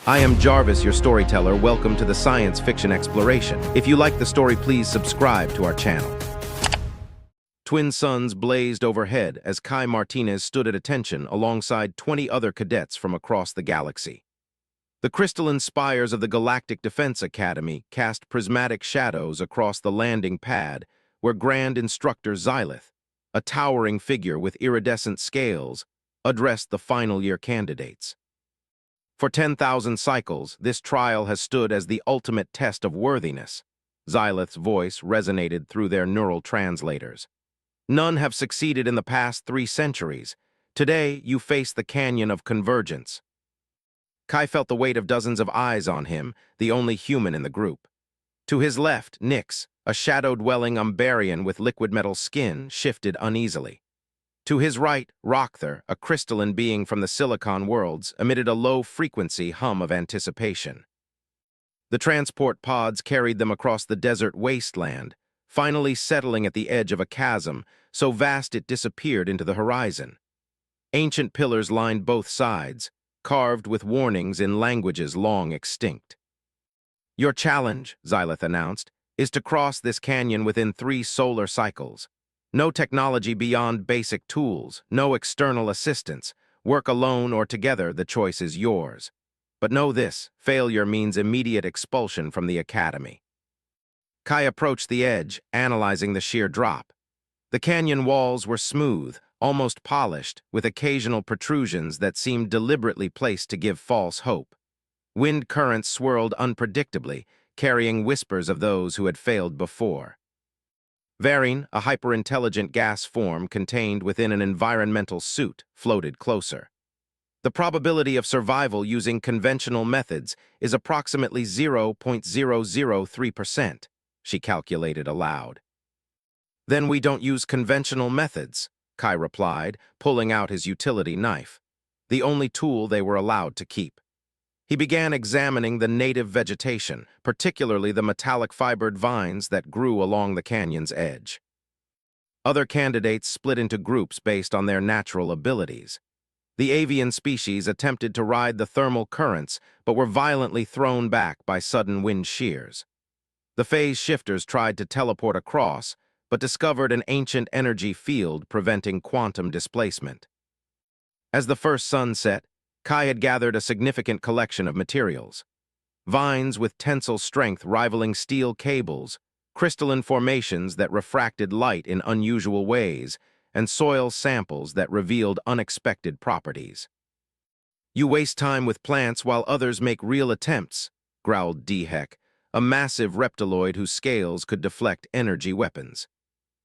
I am Jarvis, your storyteller. Welcome to the science fiction exploration. If you like the story, please subscribe to our channel. Twin suns blazed overhead as Kai Martinez stood at attention alongside 20 other cadets from across the galaxy. The crystalline spires of the Galactic Defense Academy cast prismatic shadows across the landing pad where Grand Instructor Xylith, a towering figure with iridescent scales, addressed the final year candidates. For 10,000 cycles, this trial has stood as the ultimate test of worthiness. Xylith's voice resonated through their neural translators. None have succeeded in the past 3 centuries. Today, you face the canyon of convergence. Kai felt the weight of dozens of eyes on him, the only human in the group. To his left, Nyx, a shadow-dwelling Umbarian with liquid metal skin, shifted uneasily. To his right, Rokther, a crystalline being from the Silicon worlds, emitted a low-frequency hum of anticipation. The transport pods carried them across the desert wasteland, finally settling at the edge of a chasm so vast it disappeared into the horizon. Ancient pillars lined both sides, carved with warnings in languages long extinct. "Your challenge," Xylith announced, "is to cross this canyon within 3 solar cycles. No technology beyond basic tools, no external assistance. Work alone or together, the choice is yours. But know this, failure means immediate expulsion from the academy." Kai approached the edge, analyzing the sheer drop. The canyon walls were smooth, almost polished, with occasional protrusions that seemed deliberately placed to give false hope. Wind currents swirled unpredictably, carrying whispers of those who had failed before. Varine, a hyper-intelligent gas form contained within an environmental suit, floated closer. The probability of survival using conventional methods is approximately 0.003%, she calculated aloud. "Then we don't use conventional methods," Kai replied, pulling out his utility knife, the only tool they were allowed to keep. He began examining the native vegetation, particularly the metallic-fibered vines that grew along the canyon's edge. Other candidates split into groups based on their natural abilities. The avian species attempted to ride the thermal currents, but were violently thrown back by sudden wind shears. The phase shifters tried to teleport across, but discovered an ancient energy field preventing quantum displacement. As the first sun set, Kai had gathered a significant collection of materials. Vines with tensile strength rivaling steel cables, crystalline formations that refracted light in unusual ways, and soil samples that revealed unexpected properties. "You waste time with plants while others make real attempts," growled Dhek, a massive reptiloid whose scales could deflect energy weapons.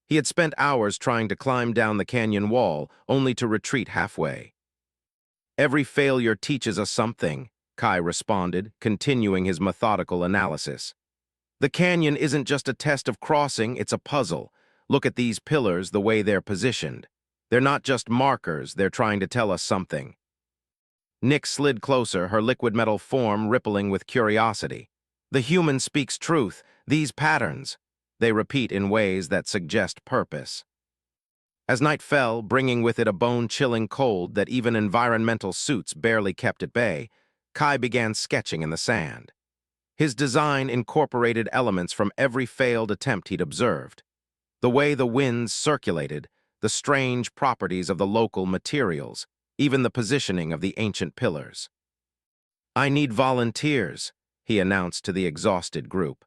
He had spent hours trying to climb down the canyon wall, only to retreat halfway. "Every failure teaches us something," Kai responded, continuing his methodical analysis. "The canyon isn't just a test of crossing, it's a puzzle. Look at these pillars, the way they're positioned. They're not just markers, they're trying to tell us something." Nyx slid closer, her liquid metal form rippling with curiosity. "The human speaks truth. These patterns, they repeat in ways that suggest purpose." As night fell, bringing with it a bone-chilling cold that even environmental suits barely kept at bay, Kai began sketching in the sand. His design incorporated elements from every failed attempt he'd observed. The way the winds circulated, the strange properties of the local materials, even the positioning of the ancient pillars. "I need volunteers," he announced to the exhausted group.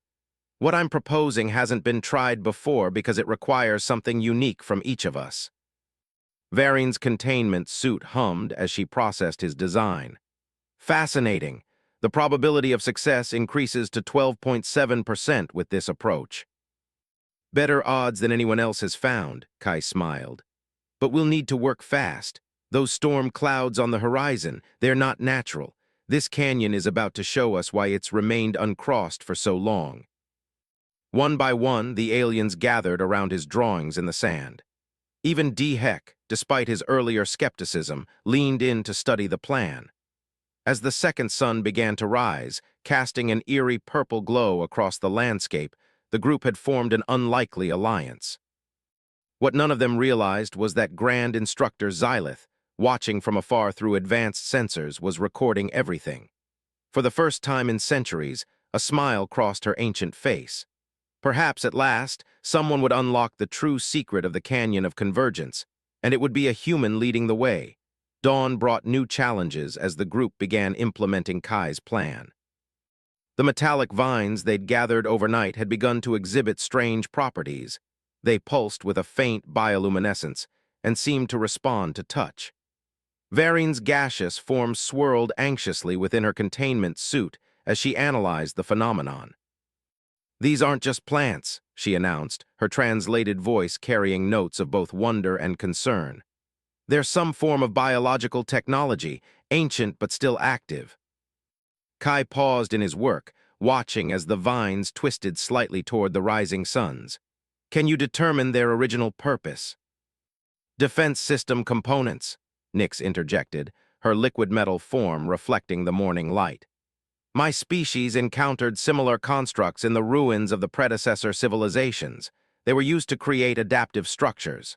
"What I'm proposing hasn't been tried before because it requires something unique from each of us." Varine's containment suit hummed as she processed his design. "Fascinating. The probability of success increases to 12.7% with this approach." "Better odds than anyone else has found," Kai smiled. "But we'll need to work fast. Those storm clouds on the horizon, they're not natural. This canyon is about to show us why it's remained uncrossed for so long." One by one, the aliens gathered around his drawings in the sand. Even Dhek, despite his earlier skepticism, leaned in to study the plan. As the second sun began to rise, casting an eerie purple glow across the landscape, the group had formed an unlikely alliance. What none of them realized was that Grand Instructor Xylith, watching from afar through advanced sensors, was recording everything. For the first time in centuries, a smile crossed her ancient face. Perhaps at last, someone would unlock the true secret of the Canyon of Convergence, and it would be a human leading the way. Dawn brought new challenges as the group began implementing Kai's plan. The metallic vines they'd gathered overnight had begun to exhibit strange properties. They pulsed with a faint bioluminescence and seemed to respond to touch. Varine's gaseous form swirled anxiously within her containment suit as she analyzed the phenomenon. "These aren't just plants," she announced, her translated voice carrying notes of both wonder and concern. "They're some form of biological technology, ancient but still active." Kai paused in his work, watching as the vines twisted slightly toward the rising suns. "Can you determine their original purpose?" "Defense system components," Nyx interjected, her liquid metal form reflecting the morning light. "My species encountered similar constructs in the ruins of the predecessor civilizations. They were used to create adaptive structures."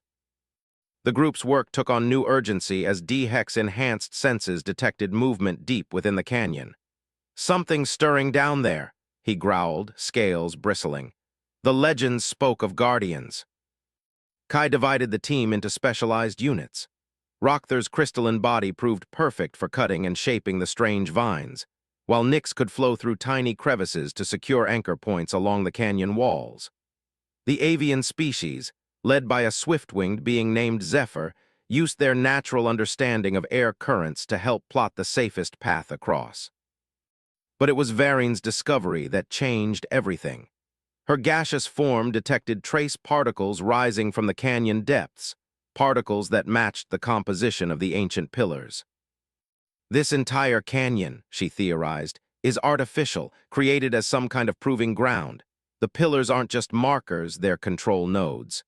The group's work took on new urgency as D-Heck's enhanced senses detected movement deep within the canyon. "Something's stirring down there," he growled, scales bristling. "The legends spoke of guardians." Kai divided the team into specialized units. Rokther's crystalline body proved perfect for cutting and shaping the strange vines, while Nyx could flow through tiny crevices to secure anchor points along the canyon walls. The avian species, led by a swift-winged being named Zephyr, used their natural understanding of air currents to help plot the safest path across. But it was Varine's discovery that changed everything. Her gaseous form detected trace particles rising from the canyon depths, particles that matched the composition of the ancient pillars. "This entire canyon," she theorized, "is artificial, created as some kind of proving ground. The pillars aren't just markers, they're control nodes."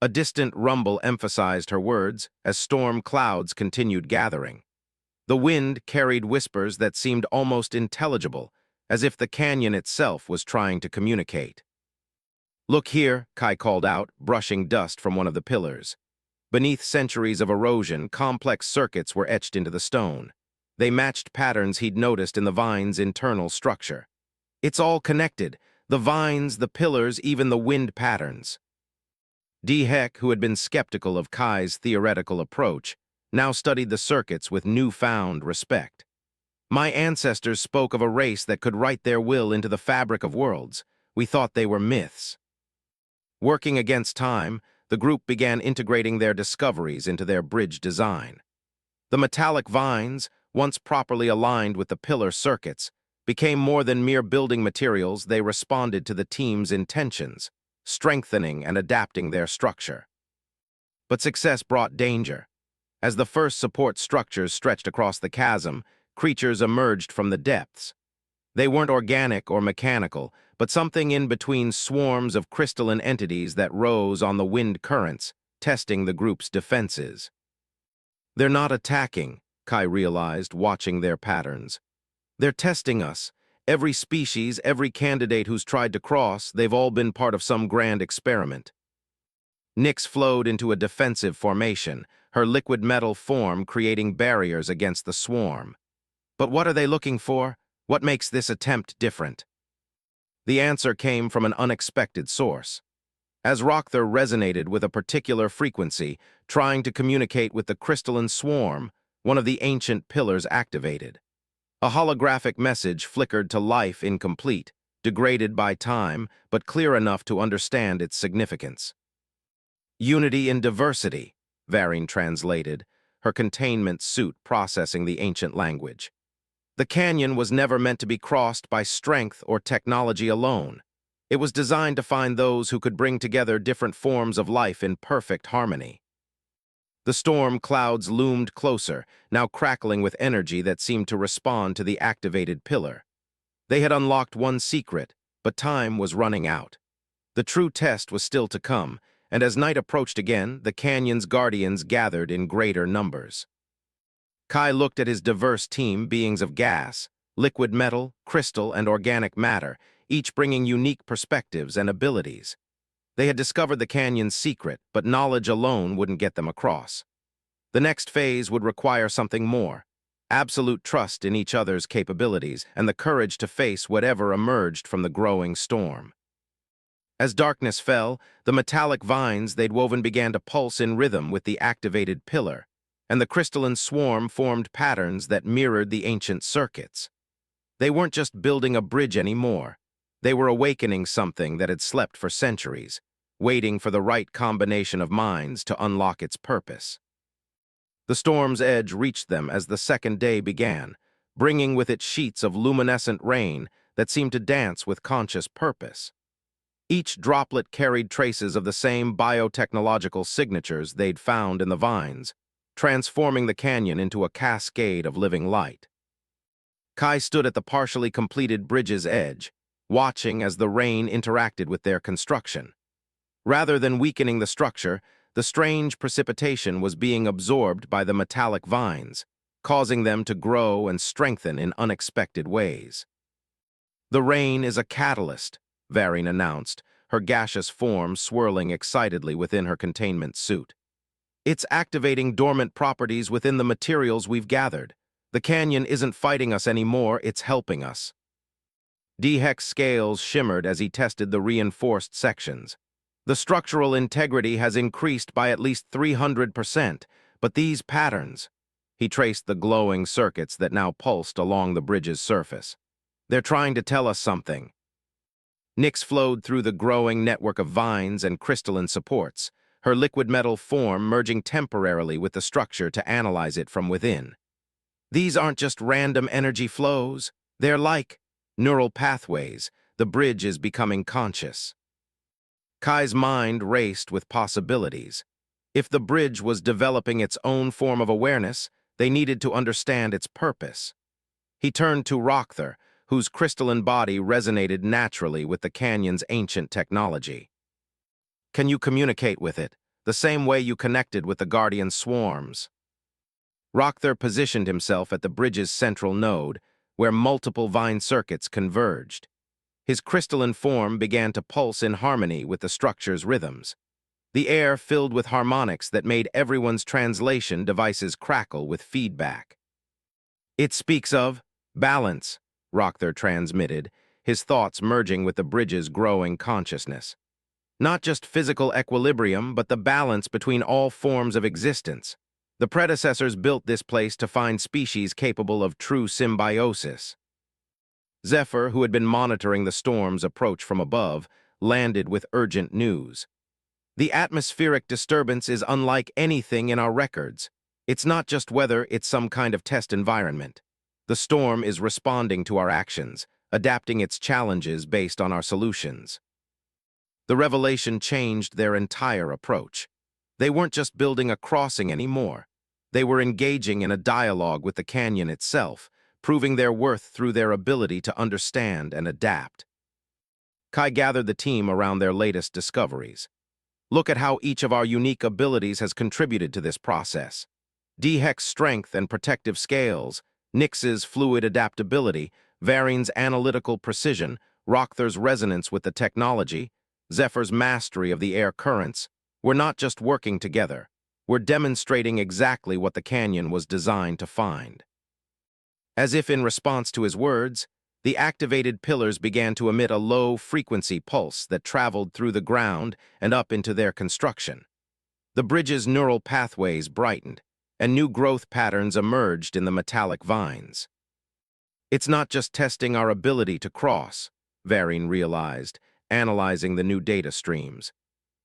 A distant rumble emphasized her words as storm clouds continued gathering. The wind carried whispers that seemed almost intelligible, as if the canyon itself was trying to communicate. "Look here," Kai called out, brushing dust from one of the pillars. Beneath centuries of erosion, complex circuits were etched into the stone. They matched patterns he'd noticed in the vine's internal structure. "It's all connected. The vines, the pillars, even the wind patterns." D-Heck, who had been skeptical of Kai's theoretical approach, now studied the circuits with newfound respect. "My ancestors spoke of a race that could write their will into the fabric of worlds. We thought they were myths." Working against time, the group began integrating their discoveries into their bridge design. The metallic vines, once properly aligned with the pillar circuits, became more than mere building materials. They responded to the team's intentions, strengthening and adapting their structure. But success brought danger. As the first support structures stretched across the chasm, creatures emerged from the depths. They weren't organic or mechanical, but something in between, swarms of crystalline entities that rose on the wind currents, testing the group's defenses. "They're not attacking," Kai realized, watching their patterns. "They're testing us. Every species, every candidate who's tried to cross, they've all been part of some grand experiment." Nyx flowed into a defensive formation, her liquid metal form creating barriers against the swarm. "But what are they looking for? What makes this attempt different?" The answer came from an unexpected source. As Rokther resonated with a particular frequency, trying to communicate with the crystalline swarm, one of the ancient pillars activated. A holographic message flickered to life, incomplete, degraded by time, but clear enough to understand its significance. "Unity in diversity," Varine translated, her containment suit processing the ancient language. "The canyon was never meant to be crossed by strength or technology alone. It was designed to find those who could bring together different forms of life in perfect harmony." The storm clouds loomed closer, now crackling with energy that seemed to respond to the activated pillar. They had unlocked one secret, but time was running out. The true test was still to come, and as night approached again, the canyon's guardians gathered in greater numbers. Kai looked at his diverse team, beings of gas, liquid metal, crystal, and organic matter, each bringing unique perspectives and abilities. They had discovered the canyon's secret, but knowledge alone wouldn't get them across. The next phase would require something more: absolute trust in each other's capabilities, and the courage to face whatever emerged from the growing storm. As darkness fell, the metallic vines they'd woven began to pulse in rhythm with the activated pillar, and the crystalline swarm formed patterns that mirrored the ancient circuits. They weren't just building a bridge anymore. They were awakening something that had slept for centuries, waiting for the right combination of minds to unlock its purpose. The storm's edge reached them as the second day began, bringing with it sheets of luminescent rain that seemed to dance with conscious purpose. Each droplet carried traces of the same biotechnological signatures they'd found in the vines, transforming the canyon into a cascade of living light. Kai stood at the partially completed bridge's edge, watching as the rain interacted with their construction. Rather than weakening the structure, the strange precipitation was being absorbed by the metallic vines, causing them to grow and strengthen in unexpected ways. "The rain is a catalyst," Varine announced, her gaseous form swirling excitedly within her containment suit. "It's activating dormant properties within the materials we've gathered. The canyon isn't fighting us anymore, it's helping us." Dehek's scales shimmered as he tested the reinforced sections. "The structural integrity has increased by at least 300%, but these patterns—" He traced the glowing circuits that now pulsed along the bridge's surface. "They're trying to tell us something." Nyx flowed through the growing network of vines and crystalline supports, her liquid metal form merging temporarily with the structure to analyze it from within. "These aren't just random energy flows. They're like neural pathways. The bridge is becoming conscious." Kai's mind raced with possibilities. If the bridge was developing its own form of awareness, they needed to understand its purpose. He turned to Rokther, whose crystalline body resonated naturally with the canyon's ancient technology. "Can you communicate with it, the same way you connected with the Guardian swarms?" Rokther positioned himself at the bridge's central node, where multiple vine circuits converged. His crystalline form began to pulse in harmony with the structure's rhythms. The air filled with harmonics that made everyone's translation devices crackle with feedback. "It speaks of balance," Rokther transmitted, his thoughts merging with the bridge's growing consciousness. "Not just physical equilibrium, but the balance between all forms of existence. The predecessors built this place to find species capable of true symbiosis." Zephyr, who had been monitoring the storm's approach from above, landed with urgent news. "The atmospheric disturbance is unlike anything in our records. It's not just weather, it's some kind of test environment. The storm is responding to our actions, adapting its challenges based on our solutions." The revelation changed their entire approach. They weren't just building a crossing anymore. They were engaging in a dialogue with the canyon itself, proving their worth through their ability to understand and adapt. Kai gathered the team around their latest discoveries. "Look at how each of our unique abilities has contributed to this process. Dehek's strength and protective scales, Nyx's fluid adaptability, Varine's analytical precision, Rokther's resonance with the technology, Zephyr's mastery of the air currents. We're not just working together. We're demonstrating exactly what the canyon was designed to find." As if in response to his words, the activated pillars began to emit a low-frequency pulse that traveled through the ground and up into their construction. The bridge's neural pathways brightened, and new growth patterns emerged in the metallic vines. "It's not just testing our ability to cross," Varine realized, analyzing the new data streams.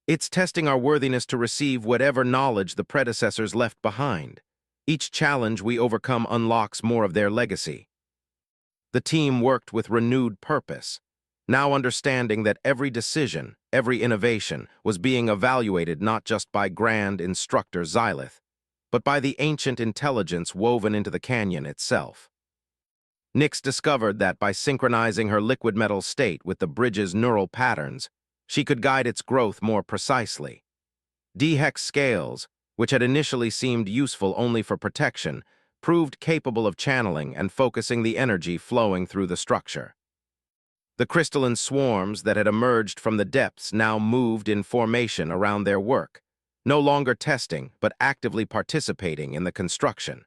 "It's testing our worthiness to receive whatever knowledge the predecessors left behind. Each challenge we overcome unlocks more of their legacy." The team worked with renewed purpose, now understanding that every decision, every innovation, was being evaluated not just by Grand Instructor Xylith, but by the ancient intelligence woven into the canyon itself. Nyx discovered that by synchronizing her liquid metal state with the bridge's neural patterns, she could guide its growth more precisely. Dehek's scales, which had initially seemed useful only for protection, proved capable of channeling and focusing the energy flowing through the structure. The crystalline swarms that had emerged from the depths now moved in formation around their work, no longer testing but actively participating in the construction.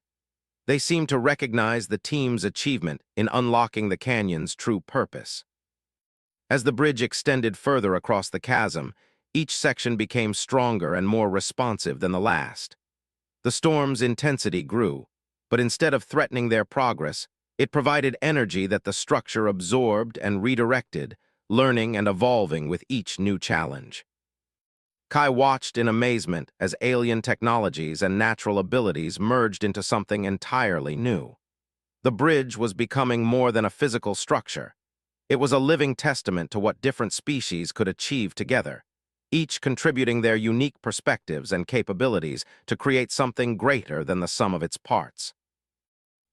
They seemed to recognize the team's achievement in unlocking the canyon's true purpose. As the bridge extended further across the chasm, each section became stronger and more responsive than the last. The storm's intensity grew, but instead of threatening their progress, it provided energy that the structure absorbed and redirected, learning and evolving with each new challenge. Kai watched in amazement as alien technologies and natural abilities merged into something entirely new. The bridge was becoming more than a physical structure. It was a living testament to what different species could achieve together, each contributing their unique perspectives and capabilities to create something greater than the sum of its parts.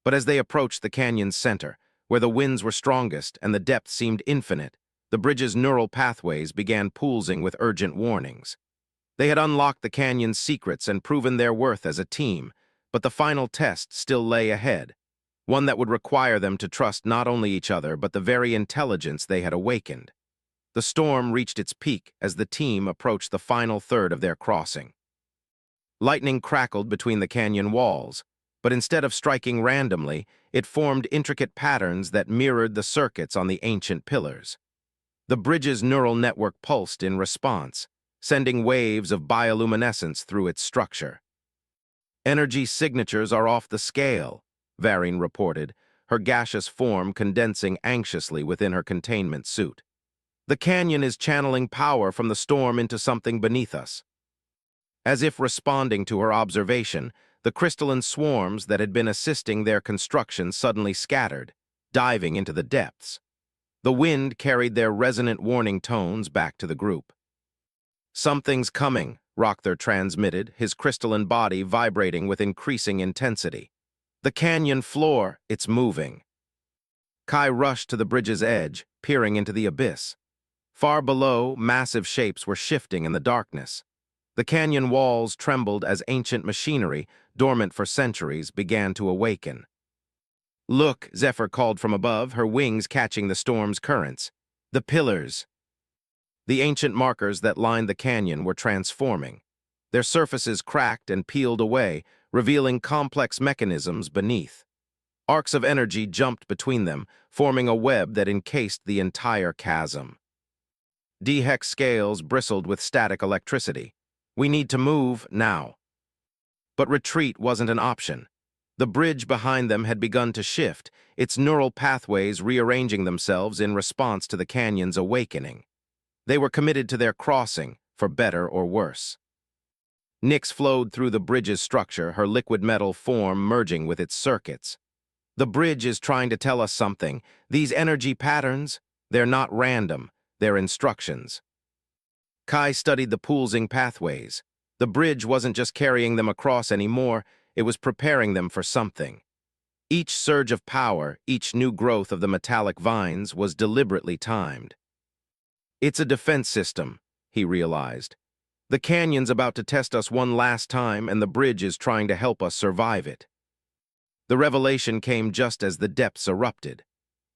But as they approached the canyon's center, where the winds were strongest and the depth seemed infinite, the bridge's neural pathways began pulsing with urgent warnings. They had unlocked the canyon's secrets and proven their worth as a team, but the final test still lay ahead, one that would require them to trust not only each other but the very intelligence they had awakened. The storm reached its peak as the team approached the final third of their crossing. Lightning crackled between the canyon walls, but instead of striking randomly, it formed intricate patterns that mirrored the circuits on the ancient pillars. The bridge's neural network pulsed in response, sending waves of bioluminescence through its structure. "Energy signatures are off the scale," Varine reported, her gaseous form condensing anxiously within her containment suit. "The canyon is channeling power from the storm into something beneath us." As if responding to her observation, the crystalline swarms that had been assisting their construction suddenly scattered, diving into the depths. The wind carried their resonant warning tones back to the group. "Something's coming," Rokther transmitted, his crystalline body vibrating with increasing intensity. "The canyon floor, it's moving." Kai rushed to the bridge's edge, peering into the abyss. Far below, massive shapes were shifting in the darkness. The canyon walls trembled as ancient machinery, dormant for centuries, began to awaken. "Look," Zephyr called from above, her wings catching the storm's currents. "The pillars." The ancient markers that lined the canyon were transforming. Their surfaces cracked and peeled away, revealing complex mechanisms beneath. Arcs of energy jumped between them, forming a web that encased the entire chasm. D-hex scales bristled with static electricity. "We need to move now." But retreat wasn't an option. The bridge behind them had begun to shift, its neural pathways rearranging themselves in response to the canyon's awakening. They were committed to their crossing, for better or worse. Nyx flowed through the bridge's structure, her liquid metal form merging with its circuits. "The bridge is trying to tell us something. These energy patterns, they're not random, they're instructions." Kai studied the pulsing pathways. The bridge wasn't just carrying them across anymore, it was preparing them for something. Each surge of power, each new growth of the metallic vines was deliberately timed. "It's a defense system," he realized. "The canyon's about to test us one last time, and the bridge is trying to help us survive it." The revelation came just as the depths erupted.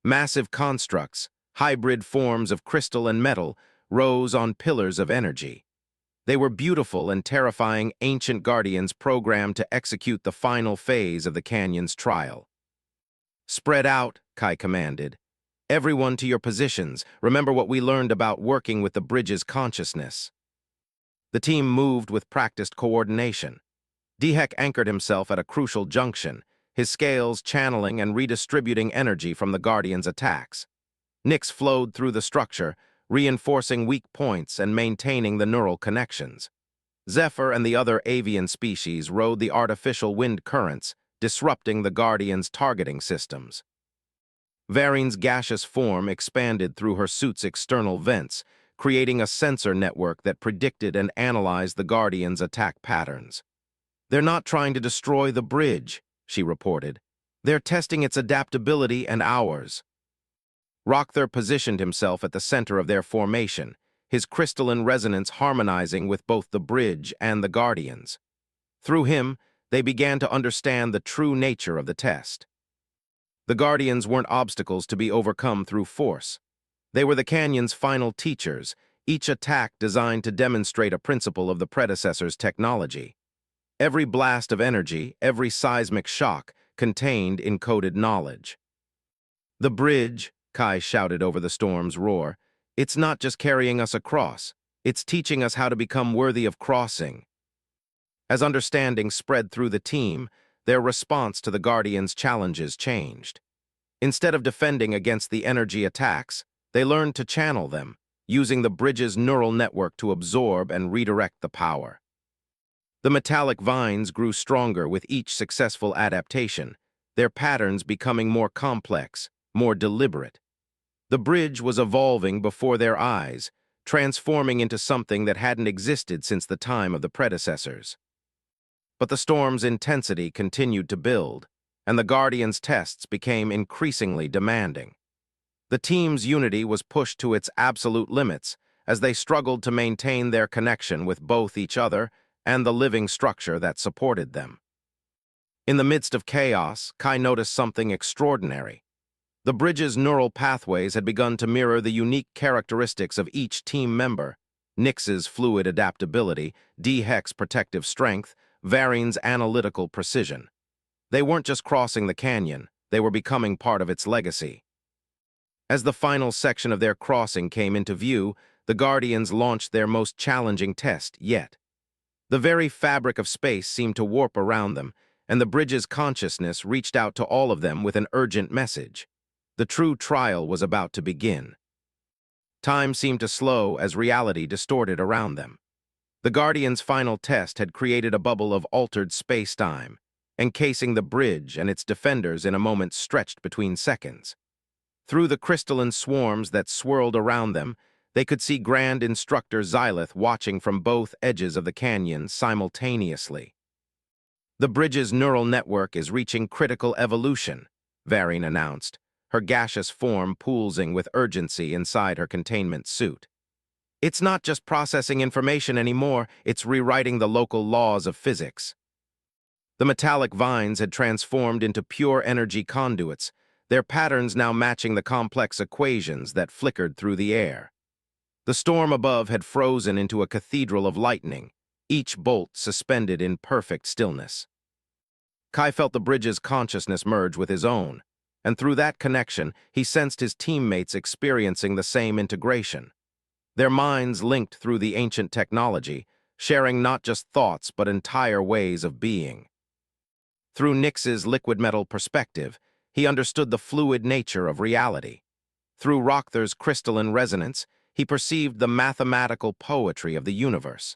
Massive constructs, hybrid forms of crystal and metal, rose on pillars of energy. They were beautiful and terrifying ancient guardians programmed to execute the final phase of the canyon's trial. "Spread out," Kai commanded. "Everyone to your positions. Remember what we learned about working with the bridge's consciousness." The team moved with practiced coordination. Dihek anchored himself at a crucial junction, his scales channeling and redistributing energy from the Guardian's attacks. Nyx flowed through the structure, reinforcing weak points and maintaining the neural connections. Zephyr and the other avian species rode the artificial wind currents, disrupting the Guardian's targeting systems. Varine's gaseous form expanded through her suit's external vents, creating a sensor network that predicted and analyzed the Guardian's attack patterns. "They're not trying to destroy the bridge," she reported. "They're testing its adaptability and ours." Rokther positioned himself at the center of their formation, his crystalline resonance harmonizing with both the bridge and the Guardians. Through him, they began to understand the true nature of the test. The Guardians weren't obstacles to be overcome through force. They were the canyon's final teachers, each attack designed to demonstrate a principle of the predecessor's technology. Every blast of energy, every seismic shock, contained encoded knowledge. "The bridge," Kai shouted over the storm's roar, "it's not just carrying us across, it's teaching us how to become worthy of crossing." As understanding spread through the team, their response to the Guardians' challenges changed. Instead of defending against the energy attacks, they learned to channel them, using the bridge's neural network to absorb and redirect the power. The metallic vines grew stronger with each successful adaptation, their patterns becoming more complex, more deliberate. The bridge was evolving before their eyes, transforming into something that hadn't existed since the time of the predecessors. But the storm's intensity continued to build, and the Guardians' tests became increasingly demanding. The team's unity was pushed to its absolute limits as they struggled to maintain their connection with both each other and the living structure that supported them. In the midst of chaos, Kai noticed something extraordinary. The bridge's neural pathways had begun to mirror the unique characteristics of each team member: Nyx's fluid adaptability, D-Hex's protective strength, Varian's analytical precision. They weren't just crossing the canyon, they were becoming part of its legacy. As the final section of their crossing came into view, the Guardians launched their most challenging test yet. The very fabric of space seemed to warp around them, and the bridge's consciousness reached out to all of them with an urgent message. The true trial was about to begin. Time seemed to slow as reality distorted around them. The Guardians' final test had created a bubble of altered space-time, encasing the bridge and its defenders in a moment stretched between seconds. Through the crystalline swarms that swirled around them, they could see Grand Instructor Xylith watching from both edges of the canyon simultaneously. "The bridge's neural network is reaching critical evolution," Varian announced, her gaseous form pulsing with urgency inside her containment suit. "It's not just processing information anymore, it's rewriting the local laws of physics." The metallic vines had transformed into pure energy conduits, their patterns now matching the complex equations that flickered through the air. The storm above had frozen into a cathedral of lightning, each bolt suspended in perfect stillness. Kai felt the bridge's consciousness merge with his own, and through that connection, he sensed his teammates experiencing the same integration. Their minds linked through the ancient technology, sharing not just thoughts but entire ways of being. Through Nyx's liquid metal perspective, he understood the fluid nature of reality. Through Rokther's crystalline resonance, he perceived the mathematical poetry of the universe.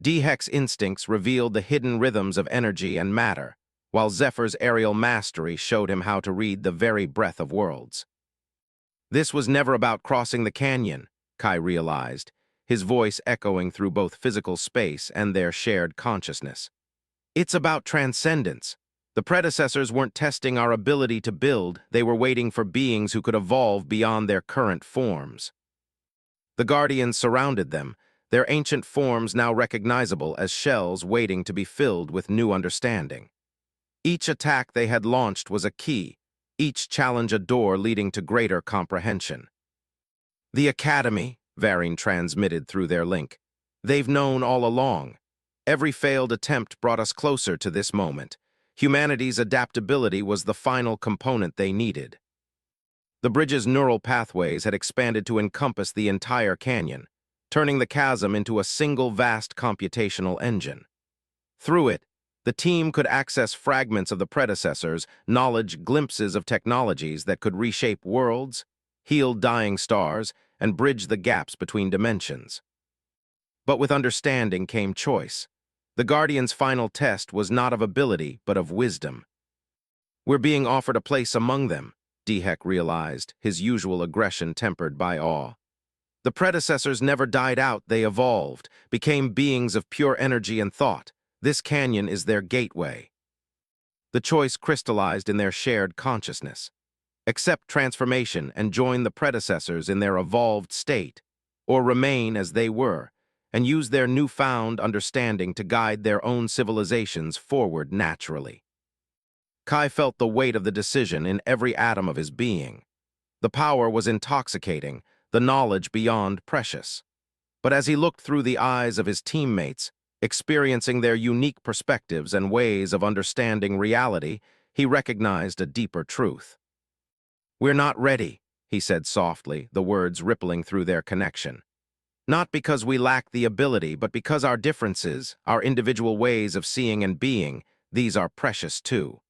D-Hex's instincts revealed the hidden rhythms of energy and matter, while Zephyr's aerial mastery showed him how to read the very breath of worlds. This was never about crossing the canyon, Kai realized, his voice echoing through both physical space and their shared consciousness. It's about transcendence. The predecessors weren't testing our ability to build, they were waiting for beings who could evolve beyond their current forms. The Guardians surrounded them, their ancient forms now recognizable as shells waiting to be filled with new understanding. Each attack they had launched was a key, each challenge a door leading to greater comprehension. "The Academy," Varian transmitted through their link. "They've known all along. Every failed attempt brought us closer to this moment. Humanity's adaptability was the final component they needed." The bridge's neural pathways had expanded to encompass the entire canyon, turning the chasm into a single vast computational engine. Through it, the team could access fragments of the predecessors, knowledge, glimpses of technologies that could reshape worlds, heal dying stars, and bridge the gaps between dimensions. But with understanding came choice. The Guardian's final test was not of ability, but of wisdom. "We're being offered a place among them," D-Hex realized, his usual aggression tempered by awe. "The predecessors never died out, they evolved, became beings of pure energy and thought. This canyon is their gateway." The choice crystallized in their shared consciousness. Accept transformation and join the predecessors in their evolved state, or remain as they were, and use their newfound understanding to guide their own civilizations forward naturally. Kai felt the weight of the decision in every atom of his being. The power was intoxicating, the knowledge beyond precious. But as he looked through the eyes of his teammates, experiencing their unique perspectives and ways of understanding reality, he recognized a deeper truth. "We're not ready," he said softly, the words rippling through their connection. "Not because we lack the ability, but because our differences, our individual ways of seeing and being, these are precious too.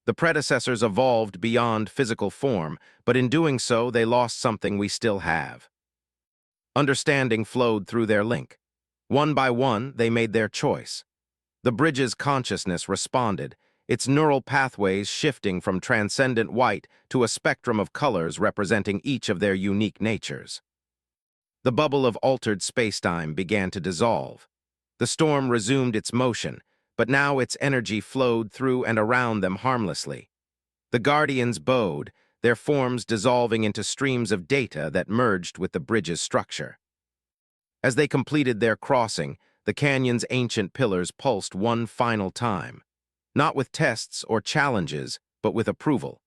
The predecessors evolved beyond physical form, but in doing so, they lost something we still have." Understanding flowed through their link. One by one, they made their choice. The bridge's consciousness responded, its neural pathways shifting from transcendent white to a spectrum of colors representing each of their unique natures. The bubble of altered spacetime began to dissolve. The storm resumed its motion, but now its energy flowed through and around them harmlessly. The Guardians bowed, their forms dissolving into streams of data that merged with the bridge's structure. As they completed their crossing, the canyon's ancient pillars pulsed one final time, not with tests or challenges, but with approval.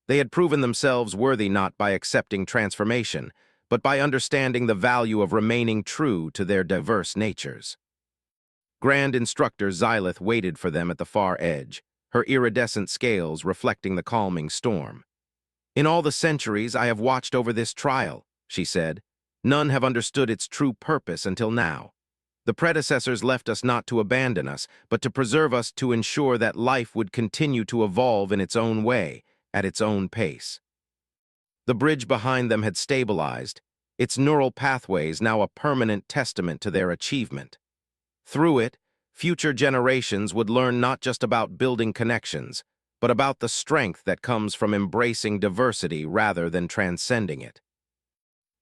They had proven themselves worthy not by accepting transformation, but by understanding the value of remaining true to their diverse natures. Grand Instructor Xylith waited for them at the far edge, her iridescent scales reflecting the calming storm. "In all the centuries I have watched over this trial," she said, "none have understood its true purpose until now. The predecessors left us not to abandon us, but to preserve us to ensure that life would continue to evolve in its own way, at its own pace." The bridge behind them had stabilized, its neural pathways now a permanent testament to their achievement. Through it, future generations would learn not just about building connections, but about the strength that comes from embracing diversity rather than transcending it.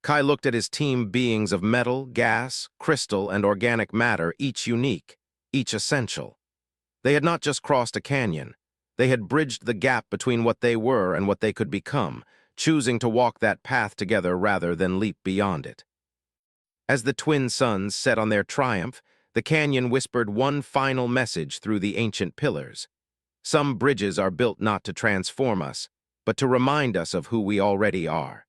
Kai looked at his team beings of metal, gas, crystal, and organic matter, each unique, each essential. They had not just crossed a canyon. They had bridged the gap between what they were and what they could become, choosing to walk that path together rather than leap beyond it. As the twin suns set on their triumph, the canyon whispered one final message through the ancient pillars. "Some bridges are built not to transform us, but to remind us of who we already are."